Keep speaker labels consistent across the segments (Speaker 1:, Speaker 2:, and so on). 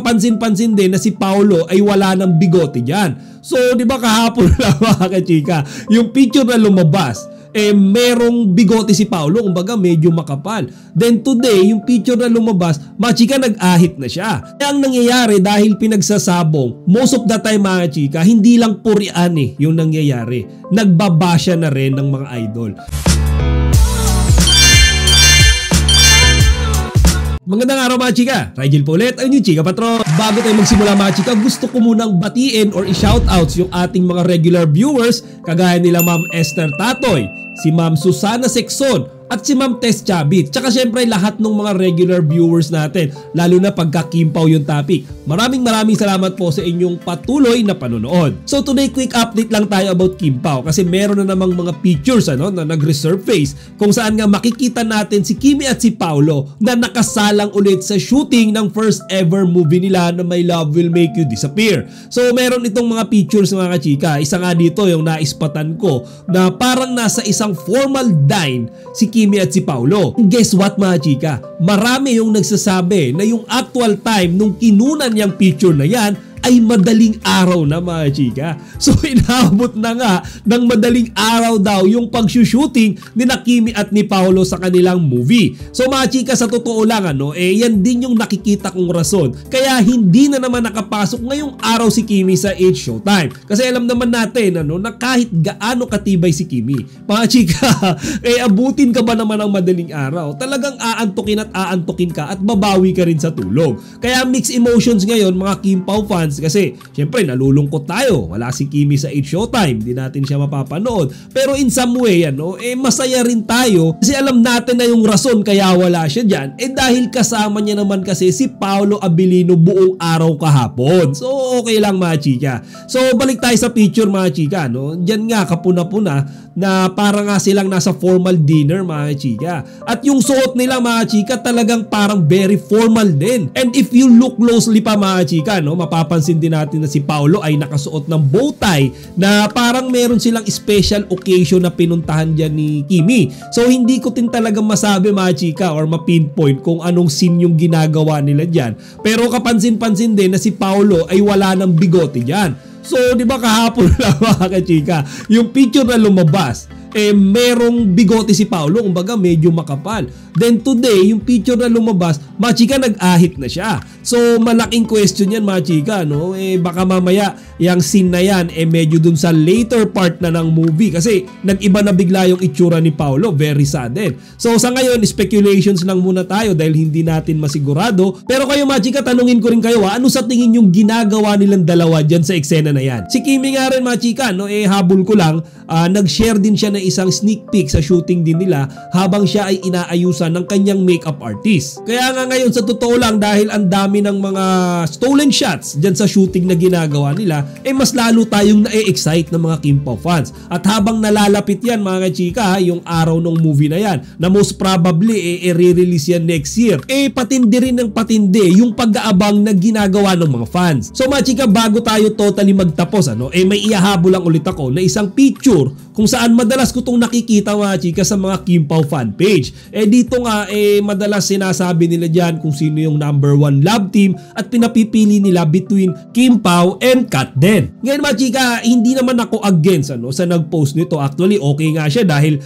Speaker 1: kapansin-pansin din na si Paolo ay wala ng bigote dyan. So, di ba kahapon na mga kachika, yung picture na lumabas, merong bigote si Paolo, kumbaga medyo makapal. Then today, yung picture na lumabas, mga chika, nag-ahit na siya. Kaya ang nangyayari dahil pinagsasabong, most of the time mga chika, hindi lang purian yung nangyayari. Nagbabasya na rin ng mga idol. Magandang araw mga chika, Rigel po ulit, ayun yung Chika Patron. Bago tayo magsimula mga chika, gusto ko munang batiin or i-shoutouts yung ating mga regular viewers, kagaya nila Ma'am Esther Tatoy, si Ma'am Susana Sexon, at si Ma'am Tess Chabit. Tsaka syempre lahat ng mga regular viewers natin, lalo na pagka Kimpaw yung topic. Maraming salamat po sa inyong patuloy na panonood. So today, quick update lang tayo about Kimpaw kasi meron na namang mga pictures na nag-resurface kung saan nga makikita natin si Kimi at si Paolo na nakasalang ulit sa shooting ng first ever movie nila na My Love Will Make You Disappear. So meron itong mga pictures mga kachika. Isa nga dito yung naispatan ko na parang nasa isang formal dine si Kimi at si Paolo. Guess what mga chika? Marami yung nagsasabi na yung actual time nung kinunan niyang picture na yan ay madaling araw na mga chika. So inaabot na nga ng madaling araw daw yung pag-shooting ni Kimi at ni Paolo sa kanilang movie. So mga chika, sa totoo lang yan din yung nakikita kong rason. Kaya hindi na naman nakapasok ngayong araw si Kimi sa It's Showtime. Kasi alam naman natin na kahit gaano katibay si Kimi, mga chika, abutin ka ba naman ng madaling araw? Talagang aantukin ka at babawi ka rin sa tulog. Kaya mixed emotions ngayon mga Kimpaw fans. Kasi syempre nalulungkot tayo, wala si Kimi sa It's Showtime, di natin siya mapapanood. Pero in some way masaya rin tayo kasi alam natin na yung rason kaya wala siya dyan dahil kasama niya naman kasi si Paolo Abilino buong araw kahapon. So okay lang mga chika. So balik tayo sa picture mga chika. Diyan nga kapuna-puna na parang nga silang nasa formal dinner mga chika. At yung suot nila mga chika talagang parang very formal din. And if you look closely pa mga chika, mapapansin din natin na si Paolo ay nakasuot ng bow tie na parang meron silang special occasion na pinuntahan dyan ni Kimi. So hindi ko din talaga masabi mga chika or mapinpoint kung anong scene yung ginagawa nila dyan. Pero kapansin-pansin din na si Paolo ay wala ng bigote dyan. So di ba kahapon na mga kachika, yung picture na lumabas, merong bigote si Paolo, kumbaga medyo makapal. Then today, yung picture na lumabas, mga chika, nag-ahit na siya. So malaking question yan mga chika, baka mamaya yung scene na yan medyo dun sa later part na ng movie kasi nag-iba na bigla yung itsura ni Paolo, very sudden. So sa ngayon, speculations lang muna tayo dahil hindi natin masigurado. Pero kayo mga chika, tanungin ko rin kayo, ano sa tingin yung ginagawa nilang dalawa dyan sa eksena na yan? Si Kimi nga rin mga chika, habol ko lang, nag-share din siya na isang sneak peek sa shooting din nila habang siya ay inaayusan ng kanyang makeup artist. Kaya nga ngayon sa totoo lang dahil ang dami ng mga stolen shots dyan sa shooting na ginagawa nila, mas lalo tayong na-excite ng mga Kimpaw fans. At habang nalalapit yan mga chika, yung araw ng movie na yan, na most probably i-release yan next year, patindi rin ng patindi yung pag-aabang na ginagawa ng mga fans. So mga chika, bago tayo totally magtapos, may ihahabol lang ulit ako na isang picture kung saan madalas ko itong nakikita mga chika sa mga Kimpaw fan page. Dito nga madalas sinasabi nila dyan kung sino yung number 1 love team at pinapipili nila between Kimpaw and Katden. Ngayon mga chika, hindi naman ako against sa nag-post nito. Actually okay nga siya dahil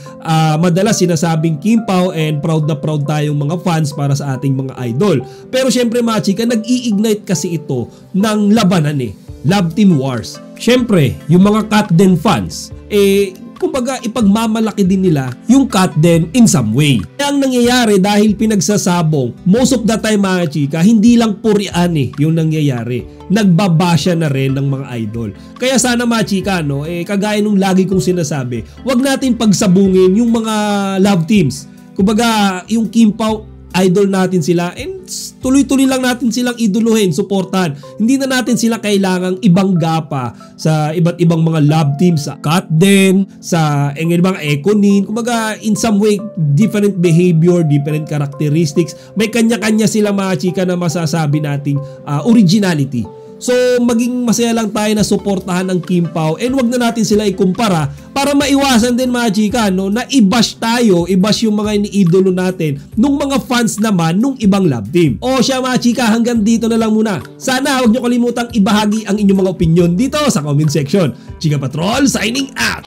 Speaker 1: madalas sinasabing Kimpaw and proud na proud tayong mga fans para sa ating mga idol. Pero syempre mga chika, nag-i-ignite kasi ito ng labanan Love Team Wars. Syempre, yung mga Katden fans, kumbaga ipagmamalaki din nila yung Katden in some way. Kaya ang nangyayari dahil pinagsasabong, most of the time mga chika, hindi lang purian yung nangyayari. Nagbabasya na rin ng mga idol. Kaya sana mga chika, kagaya nung lagi kong sinasabi, wag natin pagsabungin yung mga love teams. Kumbaga, yung Kimpaw, idol natin sila and tuloy-tuloy lang natin silang iduluhin, suportahan. Hindi na natin sila kailangang ibangga pa sa iba't ibang mga love teams, sa Katden, sa mga Ekonin. Kumbaga in some way, different behavior, different characteristics. May kanya-kanya sila mga chika na masasabi nating originality. So maging masaya lang tayo na suportahan ang Kim Pao and wag na natin sila ikumpara para maiwasan din mga chika no, na i-bash tayo, i-bash yung mga iniidolo natin nung mga fans naman nung ibang love team. O siya mga chika, hanggang dito na lang muna. Sana huwag nyo kalimutang ibahagi ang inyong mga opinion dito sa comment section. Chika Patrol signing out!